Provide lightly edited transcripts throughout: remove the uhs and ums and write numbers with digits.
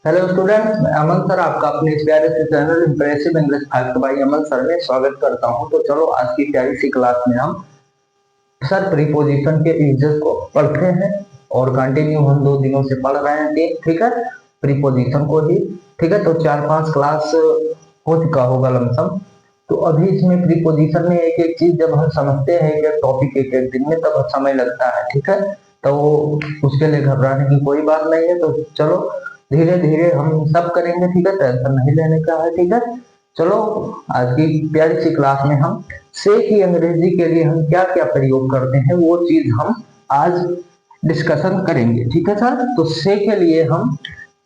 Hello students, मैं अमन sir आपका अपने इस प्यारे से channel impressive English five by Aman sir में स्वागत करता हूं। तो चलो आज की प्यारी सी क्लास में हम सर प्रीपोजिशन के यूजेस को पढ़ते हैं और कंटिन्यू हम 2 दिनों से पढ़ रहे हैं। ठीक है, प्रीपोजिशन को ही। ठीक है, तो 4-5 क्लास हो चुका होगा लमसम। तो अभी इसमें प्रीपोजिशन में एक एक चीज जब हम समझते हैं, एक एक टॉपिक एक एक दिन में, तब समय लगता है। ठीक है, तो उसके लिए घबराने की कोई बात नहीं है। तो चलो धीरे धीरे हम सब करेंगे। ठीक है, टेंशन नहीं लेने का है। ठीक है, चलो आज की प्यारी सी क्लास में हम से की अंग्रेजी के लिए हम क्या क्या प्रयोग करते हैं वो चीज हम आज डिस्कशन करेंगे। ठीक है सर, तो से के लिए हम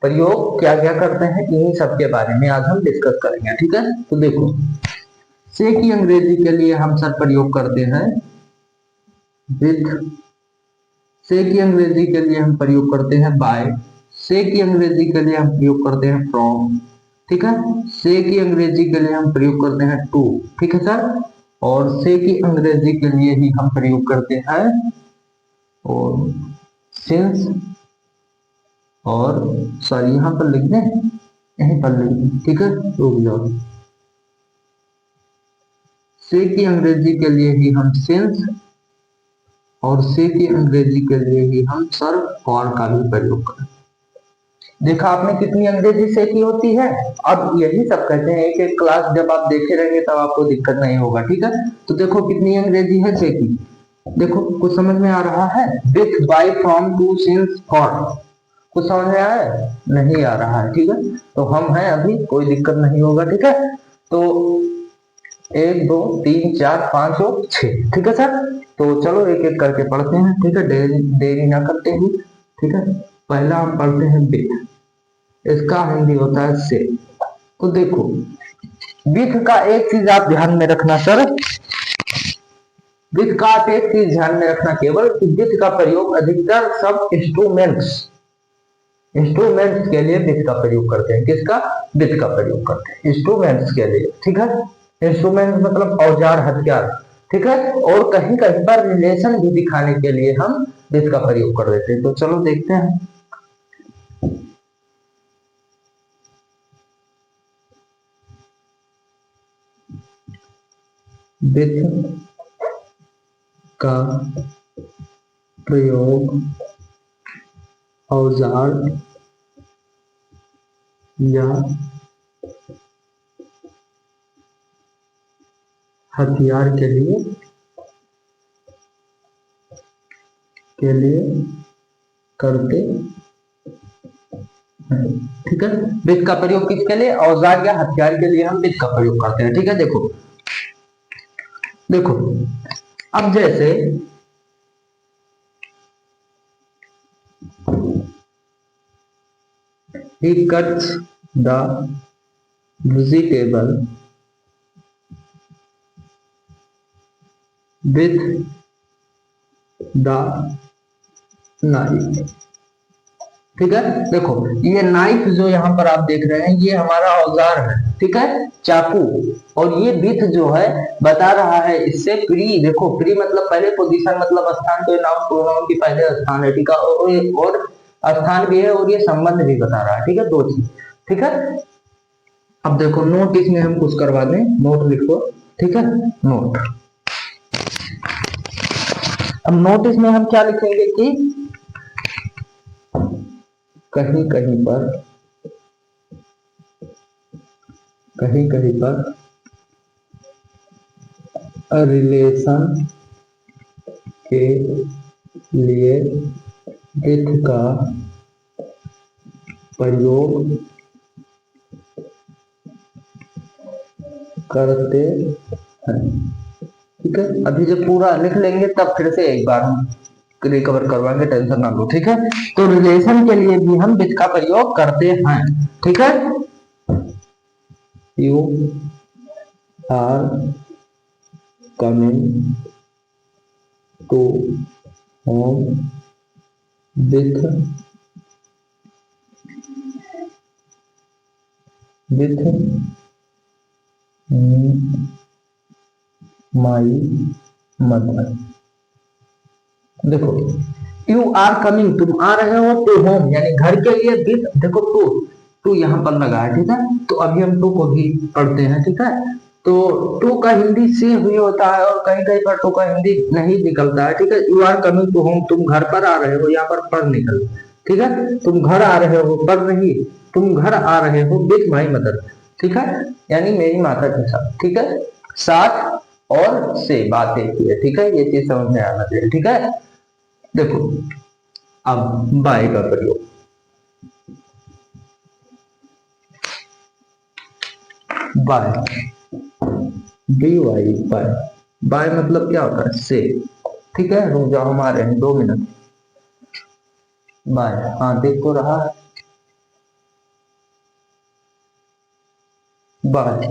प्रयोग क्या क्या करते हैं इन्हीं सब के बारे में आज हम डिस्कस करेंगे। ठीक है, तो देखो से की अंग्रेजी के लिए हम सर प्रयोग करते हैं विथ। से की अंग्रेजी के लिए हम प्रयोग करते हैं बाय। से की अंग्रेजी के लिए हम प्रयोग करते हैं फ्रॉम। ठीक है, से की अंग्रेजी के लिए हम प्रयोग करते हैं टू। ठीक है सर, और से की अंग्रेजी के लिए ही हम प्रयोग करते हैं और सिंस। और सॉरी यहां पर लिख दें, यहीं पर लिख दें। ठीक है, रुक जाओ। से की अंग्रेजी के लिए ही हम सिंस और से की अंग्रेजी के लिए ही हम सर फॉर का भी प्रयोग करें। देखा आपने कितनी अंग्रेजी से की होती है। अब यही सब कहते हैं, एक एक क्लास जब आप देखे रहेंगे तब आपको दिक्कत नहीं होगा। ठीक है, तो देखो कितनी अंग्रेजी है से की। देखो कुछ समझ में आ रहा है? With, by, from, to, since, for. कुछ समझ में आया है? नहीं आ रहा है। ठीक है, तो हम हैं अभी, कोई दिक्कत नहीं होगा। ठीक है, तो 1 2 3 4 5 और 6। ठीक है सर, तो चलो एक एक करके पढ़ते हैं। ठीक है, देरी ना करते हुए। ठीक है, पहला हम पढ़ते हैं विथ। इसका हिंदी होता है से। तो देखो विथ का एक चीज आप ध्यान में रखना सर, विथ का आप एक चीज ध्यान में रखना केवल कि विथ का प्रयोग अधिकतर सब इंस्ट्रूमेंट्स इंस्ट्रूमेंट्स के लिए विथ का प्रयोग करते हैं। किसका? विथ का प्रयोग करते हैं इंस्ट्रूमेंट्स के लिए। ठीक है, इंस्ट्रूमेंट मतलब औजार हथियार। ठीक है, और कहीं कहीं पर रिलेशन भी दिखाने के लिए हम विथ का प्रयोग कर देते हैं। तो चलो देखते हैं। विथ का प्रयोग औजार या हथियार के लिए करते हैं। ठीक है, विथ का प्रयोग किसके लिए? औजार या हथियार के लिए हम विथ का प्रयोग करते हैं। ठीक है, देखो देखो अब जैसे he cuts the vegetable with the knife। ठीक है, देखो ये नाइफ जो यहाँ पर आप देख रहे हैं ये हमारा औजार है। ठीक है, चाकू। और ये विथ जो है बता रहा है इससे प्री। देखो प्री मतलब पहले, पोजीशन मतलब स्थान, तो नाउन प्रोनाउन की पहले स्थान है। ठीक है, और स्थान भी है और ये संबंध भी बता रहा है। ठीक है, दो चीज। ठीक है, अब देखो नोट इसमें हम कुछ करवा दें, नोट लिखो। ठीक है, नोट। अब नोट इसमें हम क्या लिखेंगे कि कहीं कहीं पर रिलेशन के लिए विथ का प्रयोग करते हैं। ठीक है, अभी जब पूरा लिख लेंगे तब फिर से एक बार हम रिकवर करवाएंगे, टेंशन ना लो। ठीक है, तो रिलेशन के लिए भी हम विथ का प्रयोग करते हैं। ठीक है, you are coming to home with my mother. देखो यू आर कमिंग, तुम आ रहे हो टू होम यानी घर के लिए। विथ देखो टू, टू यहाँ पर लगा है, ठीक है। तो अभी हम टू को भी पढ़ते हैं, ठीक है। तो टू का हिंदी से भी होता है और कहीं कहीं पर टू का हिंदी नहीं निकलता है, ठीक है। You are coming to home, तुम घर पर आ रहे हो, यहाँ पर पर निकल, ठीक है। तुम घर आ रहे हो, पर नहीं, तुम घर आ रहे हो विथ माई मदर, ठीक है, यानी मेरी माता के साथ, ठीक है। साथ और से बात एक ही है, ठीक है, ये चीज समझ में आना चाहिए, ठीक है। देखो अब बाय का प्रयोग, by, B Y, by. By मतलब क्या होता है, से, ठीक है। रुक जाओ, हमारे हैं 2 मिनट। बाय, हाँ देख तो रहा है, बाय।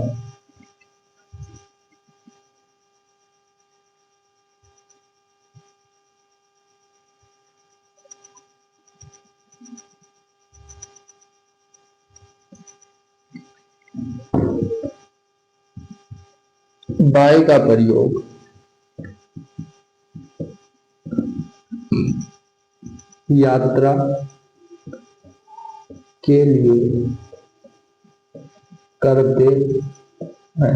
बाय का प्रयोग यात्रा के लिए करते हैं।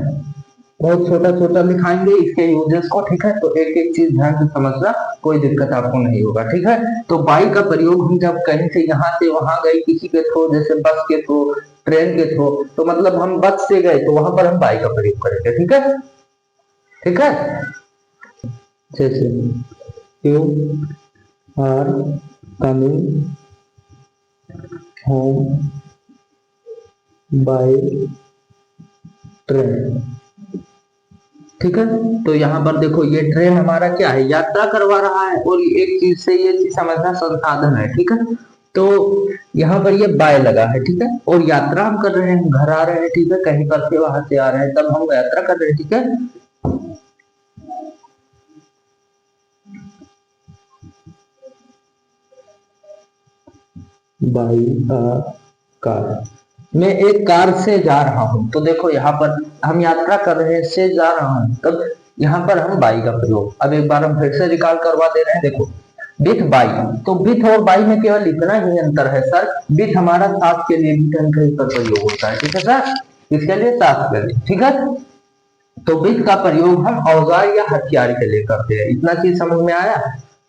बहुत छोटा छोटा दिखाएंगे इसके यूजेस को, ठीक है। तो एक एक चीज ध्यान से समझना, कोई दिक्कत आपको नहीं होगा, ठीक है। तो बाई का प्रयोग हम जब कहीं से यहाँ से वहां गए किसी के थ्रू, जैसे बस के थ्रू, ट्रेन के थ्रू, तो मतलब हम बस से गए तो वहां पर हम बाई का प्रयोग करेंगे, ठीक है, ठीक है। जैसे you are coming home by train, ठीक है। तो यहाँ पर देखो ये ट्रेन हमारा क्या है, यात्रा करवा रहा है, और एक चीज से ये चीज समझना संसाधन है, ठीक है। तो यहाँ पर ये बाय लगा है, ठीक है, और यात्रा हम कर रहे हैं, घर आ रहे हैं, ठीक है, कहीं पर से वहां से आ रहे हैं, तब हम यात्रा कर रहे हैं, ठीक है। बाई कार, मैं एक कार से जा रहा हूं, तो देखो यहाँ पर हम यात्रा कर रहे हैं, से जा रहा हूं, तब यहाँ पर हम बाई का प्रयोग, अब एक बार हम फिर से रिकॉल करवा दे रहे हैं, देखो विथ बाई, तो विथ और बाई में केवल इतना ही अंतर है सर, विथ हमारा साथ के लिए भी कहीं कहीं पर प्रयोग होता है, ठीक है सर, इसके लिए साथ के लिए, ठीक है। तो विथ का प्रयोग हम औजार या हथियार के लिए करते हैं, इतना चीज समझ में आया।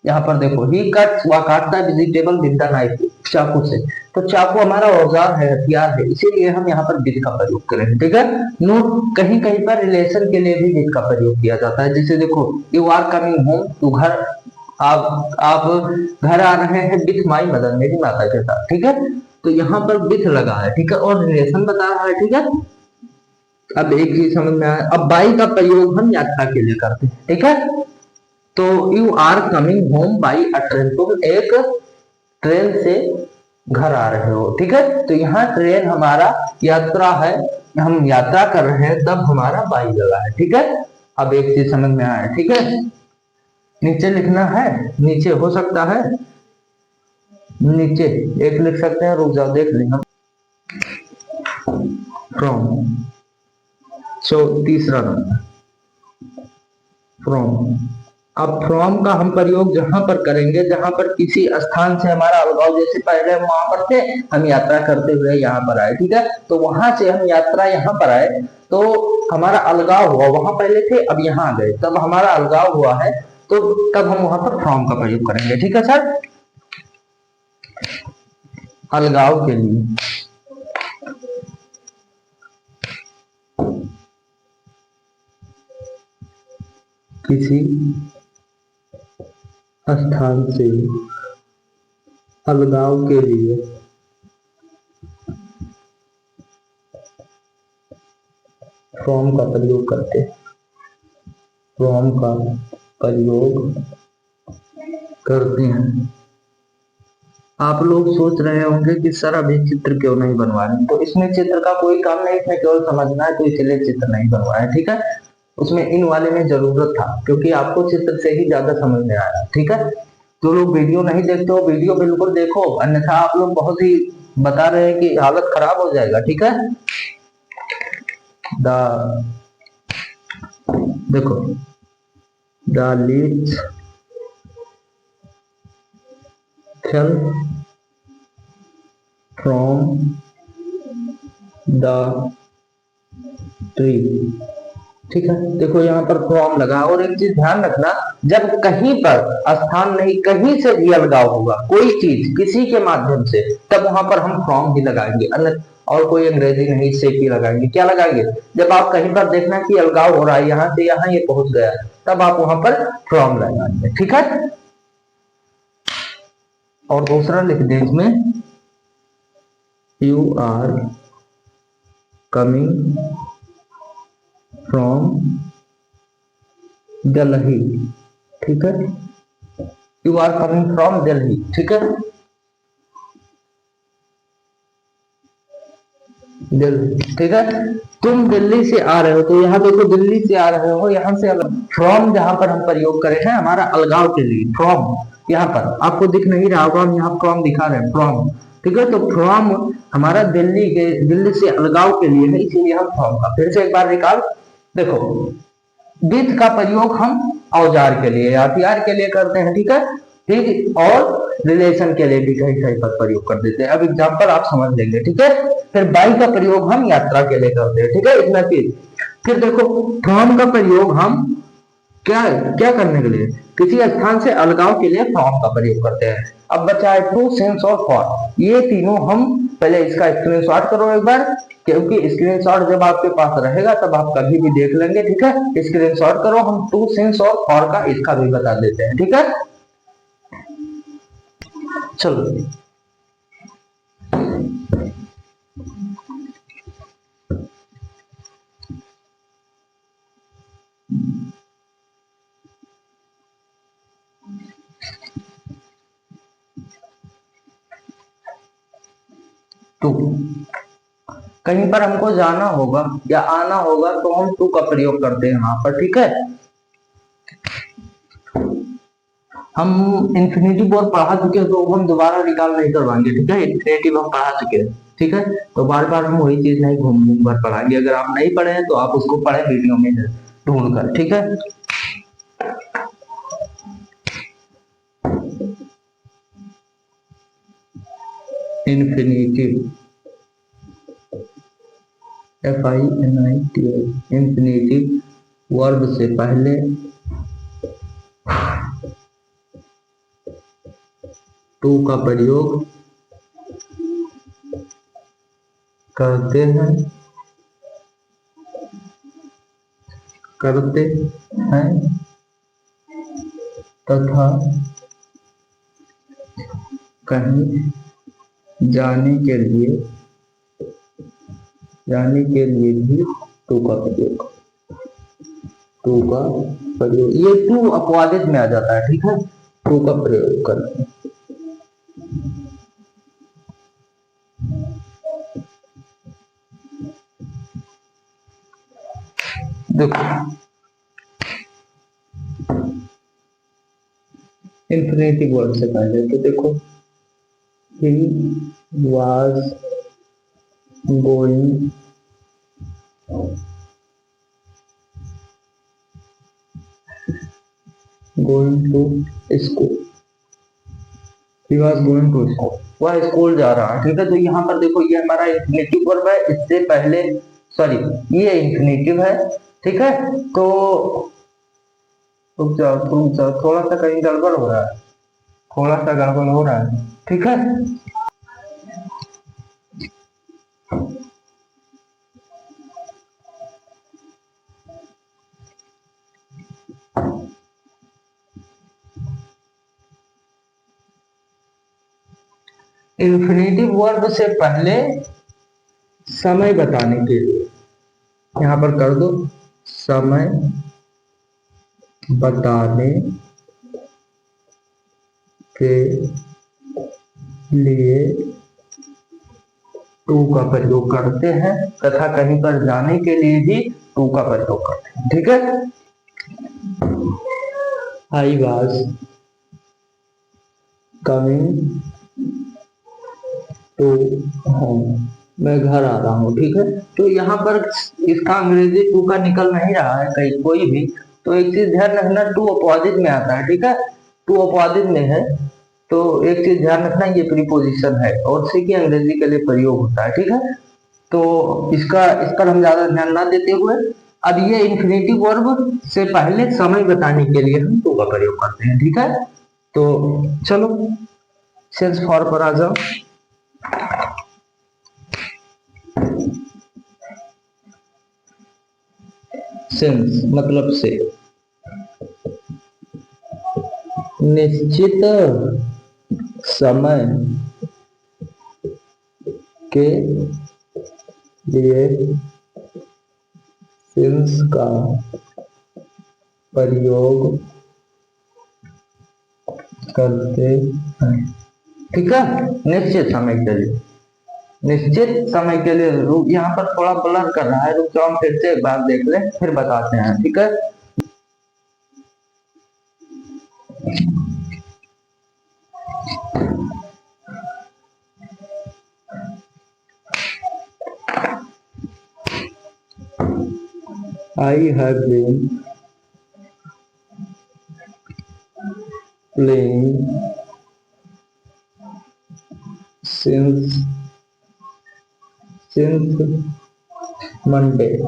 यहाँ पर देखो ही कट्स, वह काटता है वेजिटेबल विद द नाइफ, चाकू से, तो चाकू हमारा औजार है, हथियार है, इसीलिए हम यहाँ पर विद का प्रयोग करेंगे, ठीक है। नोट, कहीं कहीं पर रिलेशन के लिए भी विद का प्रयोग किया जाता है, जैसे देखो यू आर कमिंग होम, तो घर, आप घर आ रहे हैं विथ माई मदर, मेरी माता के साथ, ठीक है। तो यहाँ पर विथ लगा है, ठीक है, और रिलेशन बता रहा है, ठीक है। अब एक चीज समझ में आया, अब बाई का प्रयोग हम यात्रा के लिए करते हैं, ठीक है। तो you are coming home by a train, तुम एक ट्रेन से घर आ रहे हो, ठीक है। तो यहाँ ट्रेन हमारा यात्रा है, हम यात्रा कर रहे हैं, तब हमारा बाई लगा है, ठीक है। अब एक चीज समझ में आया, ठीक है। नीचे लिखना है, नीचे हो सकता है, नीचे एक लिख सकते हैं, रुक जाओ देख लेंगे फ्रॉम, सो तीसरा नंबर फ्रॉम। अब फ्रॉम का हम प्रयोग जहां पर करेंगे जहां पर किसी स्थान से हमारा अलगाव, जैसे पहले हम वहां पर थे, हम यात्रा करते हुए यहाँ पर आए, ठीक है, तो वहां से हम यात्रा यहाँ पर आए, तो हमारा अलगाव हुआ, वहां पहले थे अब यहाँ आ गए, तब हमारा अलगाव हुआ है, तो तब हम वहां पर फ्रॉम का प्रयोग करेंगे, ठीक है सर। अलगाव के लिए, किसी स्थान से अलगाव के लिए फ्रॉम का प्रयोग करते हैं, फ्रॉम का प्रयोग करते हैं। आप लोग सोच रहे होंगे कि सर अभी चित्र क्यों नहीं बनवा रहे, तो इसमें चित्र का कोई काम नहीं, इसमें केवल समझना है, तो इसलिए चित्र नहीं बनवाया, ठीक है। उसमें इन वाले में जरूरत था, क्योंकि आपको चित्र से ही ज्यादा समझ में आया, ठीक है। जो लोग वीडियो नहीं देखते हो, वीडियो बिल्कुल देखो, अन्यथा आप लोग बहुत ही बता रहे हैं कि हालत खराब हो जाएगा, ठीक है। द देखो the leech fell from the tree. ठीक है, देखो यहाँ पर फ्रॉम लगा। और एक चीज ध्यान रखना, जब कहीं पर स्थान नहीं, कहीं से भी अलगाव होगा कोई चीज किसी के माध्यम से, तब वहां पर हम फ्रॉम ही लगाएंगे, अन्य और कोई अंग्रेजी नहीं से ही लगाएंगे। क्या लगाएंगे? जब आप कहीं पर देखना कि अलगाव हो रहा है, यहाँ से यहाँ ये पहुंच गया, तब आप वहां पर फ्रॉम लगाएंगे। ठीक है, और दूसरा लिख दें इसमें, you are coming from Delhi. ठीक है, you are coming from Delhi. ठीक है, दिल्ली। ठीक है, तुम दिल्ली से आ रहे हो, तो यहाँ देखो दिल्ली से आ रहे हो, यहाँ से फ्रॉम जहां पर हम प्रयोग करे हैं हमारा अलगाव के लिए, फ्रॉम। यहाँ पर आपको दिख नहीं रहा होगा, हम यहाँ फ्रॉम दिखा रहे हैं, फ्रॉम। ठीक है, तो फ्रॉम हमारा दिल्ली से अलगाव के लिए है, इसीलिए हम फ्रॉम का। फिर से एक बार निकाल, देखो विथ का प्रयोग हम औजार के लिए, हथियार के लिए करते हैं। ठीक है, ठीक, और रिलेशन के लिए भी कहीं कहीं पर प्रयोग कर देते हैं। अब एग्जाम्पल आप समझ लेंगे। ठीक है, फिर बाई का प्रयोग हम यात्रा के लिए करते हैं। ठीक है, इतना चीज। फिर देखो फ्रॉम का प्रयोग हम क्या क्या करने के लिए, किसी स्थान से अलगाव के लिए फ्रॉम का प्रयोग करते हैं। अब बचा है टू, सिंस और फॉर। ये तीनों हम पहले इसका स्क्रीनशॉट करो एक बार, क्योंकि स्क्रीनशॉट जब आपके पास रहेगा तब आप कभी भी देख लेंगे। ठीक है, स्क्रीनशॉट करो। हम टू, सिंस और फॉर का इसका भी बता देते हैं। ठीक है, चलो टू, कहीं पर हमको जाना होगा या आना होगा तो हम टू का प्रयोग करते हैं वहां पर। ठीक है, हम इंफिनिटिव और पढ़ा चुके हैं तो हम दोबारा निकाल नहीं करवाएंगे। ठीक है, इंफिनिटिव हम पढ़ा चुके हैं। ठीक है, तो बार बार हम वही चीज नहीं घूम घूम कर पढ़ाएंगे। अगर आप नहीं पढ़े हैं तो आप उसको पढ़े वीडियो में ढूंढ कर। ठीक है, इंफिनिटिव, FINITIV, इंफिनिटिव वर्ब से पहले टू का प्रयोग करते हैं तथा कहीं जाने के लिए भी टू का प्रयोग, ये टू अपवादित में आ जाता है। ठीक है, टू का प्रयोग करते हैं। देखो इंफिनिटिव वर्ड से पहले तो देखो, he was going to school, he was going to school, वह स्कूल जा रहा है। ठीक है, तो यहाँ पर देखो ये हमारा इंफिनिटिव वर्ब है, इससे पहले सॉरी ये इंफिनिटिव है। ठीक है, तो रुक जाओ, थोड़ा सा कहीं गड़बड़ हो रहा है, थोड़ा सा गड़बड़ हो रहा है। ठीक है, इंफिनिटिव वर्ब से पहले समय बताने के लिए यहां पर कर दो, समय बताने के लिए टू का प्रयोग करते हैं तथा कहीं पर जाने के लिए भी टू का प्रयोग करते हैं। ठीक है, I was coming to home, मैं घर आ रहा हूँ। ठीक है, तो यहाँ पर इसका अंग्रेजी टू का निकल नहीं रहा है कहीं कोई भी, तो एक चीज ध्यान रखना, टू अपवादित में आता है। ठीक है, टू अपवादित में है तो एक चीज ध्यान रखना, ये प्रीपोजिशन है और सी की अंग्रेजी के लिए प्रयोग होता है। ठीक है, तो इसका इस पर हम ज्यादा ध्यान ना देते हुए अब ये इन्फिनेटिव वर्ब से पहले समय बताने के लिए हम टू का प्रयोग करते हैं। ठीक है, तो चलो सिंस फॉर पर आ जाओ। सिंस मतलब से, निश्चित समय के लिए सिंस का प्रयोग करते हैं। ठीक है, निश्चित समय के लिए, निश्चित समय के लिए। यहाँ पर थोड़ा ब्लर कर रहा है, रुक जाओ, हम फिर से एक बार देख लें फिर बताते हैं। ठीक है, I have been playing since Monday.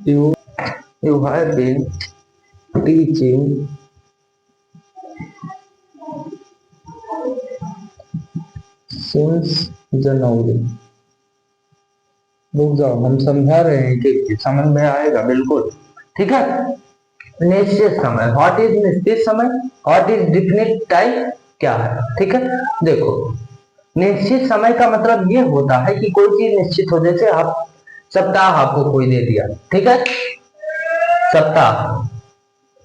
You have been teaching since January. रुक जाओ, हम समझा रहे हैं कि समझ में आएगा बिल्कुल। ठीक है, निश्चित समय, व्हाट इज निश्चित समय, व्हाट इज डिफिनिट टाइम, क्या है। ठीक है, देखो निश्चित समय का मतलब ये होता है कि कोई चीज निश्चित हो, जैसे आप सप्ताह आपको कोई दे दिया, ठीक है, सप्ताह,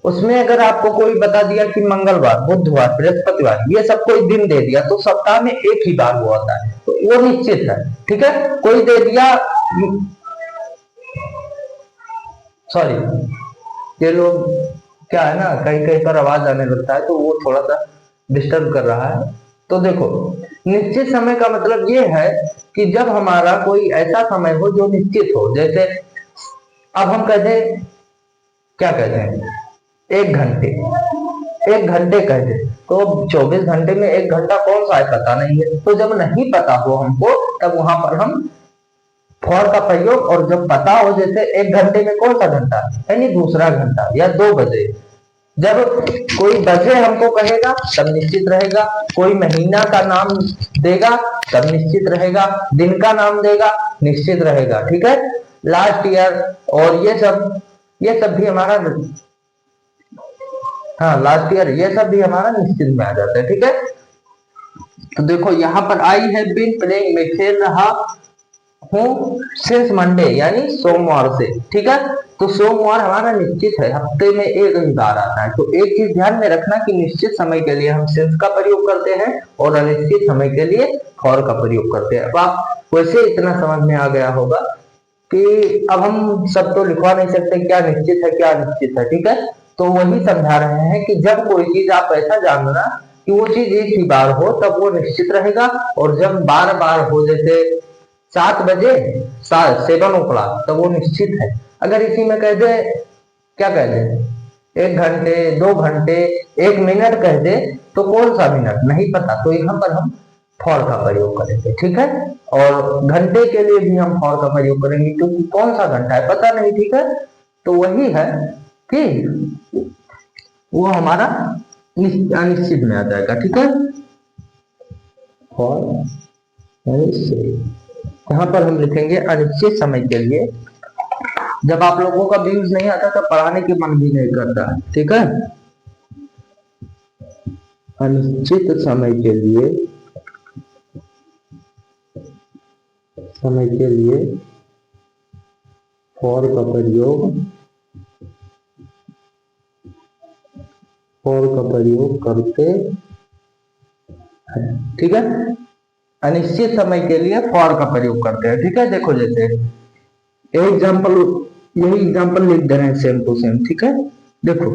उसमें अगर आपको कोई बता दिया कि मंगलवार, बुधवार, बृहस्पतिवार, ये सब कोई दिन दे दिया तो सप्ताह में एक ही बार वो होता है, तो वो निश्चित है। ठीक है, कोई दे दिया, सॉरी ये लोग क्या है ना, कहीं कहीं पर आवाज आने लगता है तो वो थोड़ा सा डिस्टर्ब कर रहा है। तो देखो निश्चित समय का मतलब ये है कि जब हमारा कोई ऐसा समय हो जो निश्चित हो, जैसे अब हम कहते हैं, क्या कहते हैं, एक घंटे, एक घंटे कहते, तो 24 घंटे में एक घंटा कौन सा है पता नहीं है, तो जब नहीं पता हो हमको तब वहां पर हम फॉर का प्रयोग, और जब पता हो, जैसे एक घंटे में कौन सा घंटा, यानी दूसरा घंटा या 2 बजे, जब कोई बजे हमको कहेगा तब निश्चित रहेगा, कोई महीना का नाम देगा तब निश्चित रहेगा, दिन का नाम देगा निश्चित रहेगा। ठीक है, लास्ट ईयर और ये सब भी हमारा, हाँ लास्ट ईयर, ये सब भी हमारा निश्चित में आ जाता है। ठीक है, तो देखो यहाँ पर आई हैव बीन प्लेइंग, मैं खेल रहा हूँ सिंस मंडे, यानी सोमवार से। ठीक है, तो सोमवार हमारा निश्चित है, हफ्ते में एक ही बार आता है। तो एक चीज ध्यान में रखना कि निश्चित समय के लिए हम सिंस का प्रयोग करते हैं और अनिश्चित समय के लिए फॉर का प्रयोग करते हैं। अब आप वैसे इतना समझ में आ गया होगा कि अब हम सब तो लिखवा नहीं सकते क्या निश्चित है क्या अनिश्चित है। ठीक है, तो वही समझा रहे हैं कि जब कोई चीज आप ऐसा जानना कि वो चीज एक ही बार हो तब वो निश्चित रहेगा, और जब बार बार हो, जैसे 7 बजे 7 o'clock, तब वो निश्चित है। अगर इसी में कह दे, क्या कह दे, 1 घंटे, 2 घंटे, 1 मिनट कह दे तो कौन सा मिनट नहीं पता, तो यहाँ पर हम फॉर का प्रयोग करेंगे। ठीक है, और घंटे के लिए भी हम फॉर का प्रयोग करेंगे क्योंकि कौन सा घंटा है पता नहीं। ठीक है, तो वही है कि वो हमारा अनिश्चित में आ जाएगा। ठीक है, फॉर यहाँ पर हम लिखेंगे अनिश्चित समय के लिए। जब आप लोगों का व्यूज नहीं आता तो पढ़ाने के मन भी नहीं करता है। ठीक है, अनिश्चित समय के लिए, फॉर का प्रयोग करते हैं। ठीक है, अनिश्चित समय के लिए फॉर का प्रयोग करते हैं। ठीक है, देखो जैसे एग्जाम्पल, यही एग्जाम्पल लिख दे रहे हैं सेम टू सेम। ठीक है, देखो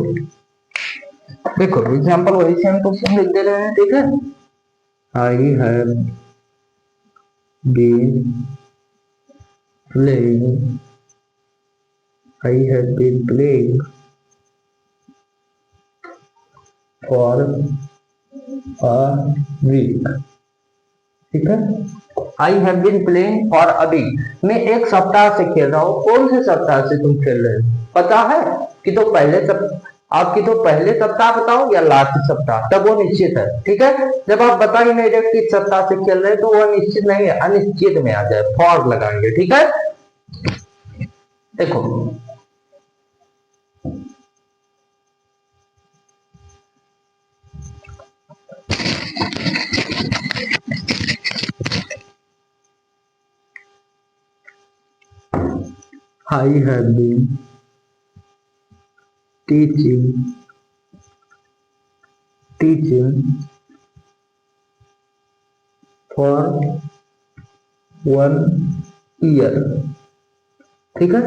देखो एग्जाम्पल वही सेम टू सेम लिख दे रहे हैं। ठीक है, I have been playing, I have been playing for a week, ठीक है। I have been playing for a week, मैं एक सप्ताह से खेल रहा हूँ। कौन से सप्ताह से तुम खेल रहे हो, पता है कि तो पहले आपकी तो पहले सप्ताह बताओ या लास्ट सप्ताह, तब वो निश्चित है, ठीक है। जब आप बता ही नहीं रहे किस सप्ताह से खेल रहे हैं तो वो निश्चित नहीं है, अनिश्चित में आ जाए, फॉर लगाएंगे, ठीक है। देखो I have been teaching for 1 year, ठीक है,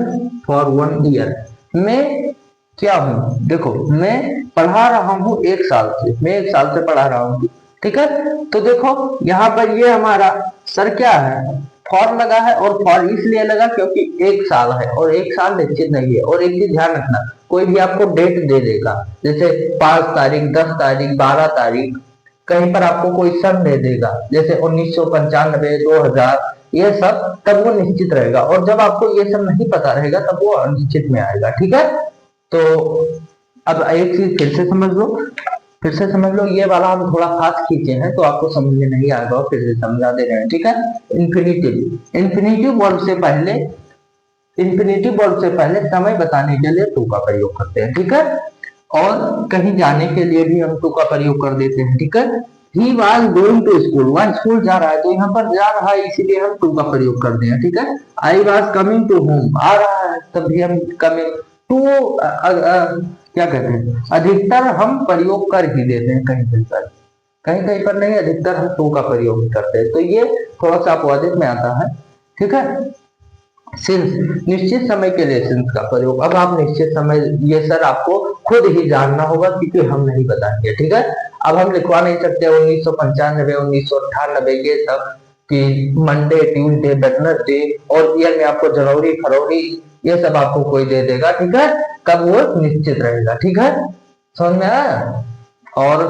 फॉर 1 ईयर। मैं क्या हूं, देखो मैं पढ़ा रहा हूं 1 साल से, मैं 1 साल से पढ़ा रहा हूं, ठीक है। तो देखो यहाँ पर ये हमारा सर क्या है, फॉर लगा है, और फॉर इसलिए लगा क्योंकि 1 साल है, और 1 साल निश्चित नहीं है। और एक चीज ध्यान रखना, कोई भी आपको डेट दे देगा, जैसे 5 तारीख, 10 तारीख, 12 तारीख, कहीं पर आपको कोई सन दे देगा, जैसे 1995, 2000, ये सब, तब वो निश्चित रहेगा। और जब आपको ये सब नहीं पता रहेगा तब वो अनिश्चित में आएगा, ठीक है। तो अब एक चीज फिर से समझ लो, ये वाला हम थोड़ा खास खींचे हैं तो आपको समझ में नहीं आएगा, और फिर से समझा दे रहे हैं, ठीक है। इन्फिनिटिव, इन्फिनिटिव वर्ब से पहले समय बताने के लिए टू का प्रयोग करते हैं, ठीक है। और कहीं जाने के लिए भी हम टू का प्रयोग कर देते हैं, ठीक है। He was going to school, वह स्कूल जा रहा है, तो यहाँ पर जा रहा है इसीलिए हम टू का प्रयोग कर दें, ठीक है। I was coming to home, आ रहा है, तब भी हम कमिंग टू, क्या कहते हैं, अधिकतर हम प्रयोग कर ही देते हैं, कहीं कहीं पर, कहीं कहीं पर नहीं, अधिकतर हम टू का प्रयोग करते हैं। तो ये थोड़ा सा अपवादित में आता है, ठीक है। सिंस, निश्चित समय के लिए सिंस का प्रयोग। अब आप निश्चित समय, ये सर आपको खुद ही जानना होगा क्योंकि हम नहीं बताएंगे, ठीक है। अब हम लिखवा नहीं सकते 1995, 1998, ये सब कि मंडे, ट्यूसडे, वेडनेसडे, और ईयर में आपको जनवरी, फरवरी, ये सब आपको कोई दे देगा, ठीक है। कब वो निश्चित रहेगा, ठीक है, समझ में आया। और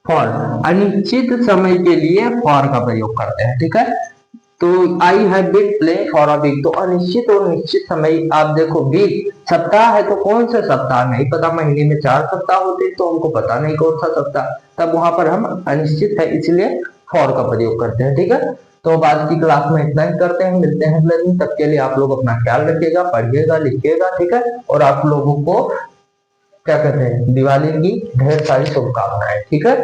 फॉर, अनिश्चित समय के लिए फॉर का प्रयोग करते हैं, ठीक है। तो I have been playing for a week, तो अनिश्चित और निश्चित समय, आप देखो वीक सप्ताह है तो कौन से सप्ताह नहीं पता, महीने में 4 सप्ताह होते हैं तो हमको पता नहीं कौन सा सप्ताह, तब वहां पर हम अनिश्चित है इसलिए फॉर का प्रयोग करते हैं, ठीक है। तो आज की क्लास में इतना ही करते हैं, मिलते हैं अगले दिन, तब के लिए आप लोग अपना ख्याल रखिएगा, पढ़िएगा, लिखिएगा, ठीक है। और आप लोगों को क्या कहते हैं, दिवाली की ढेर सारी शुभकामनाएं, ठीक है।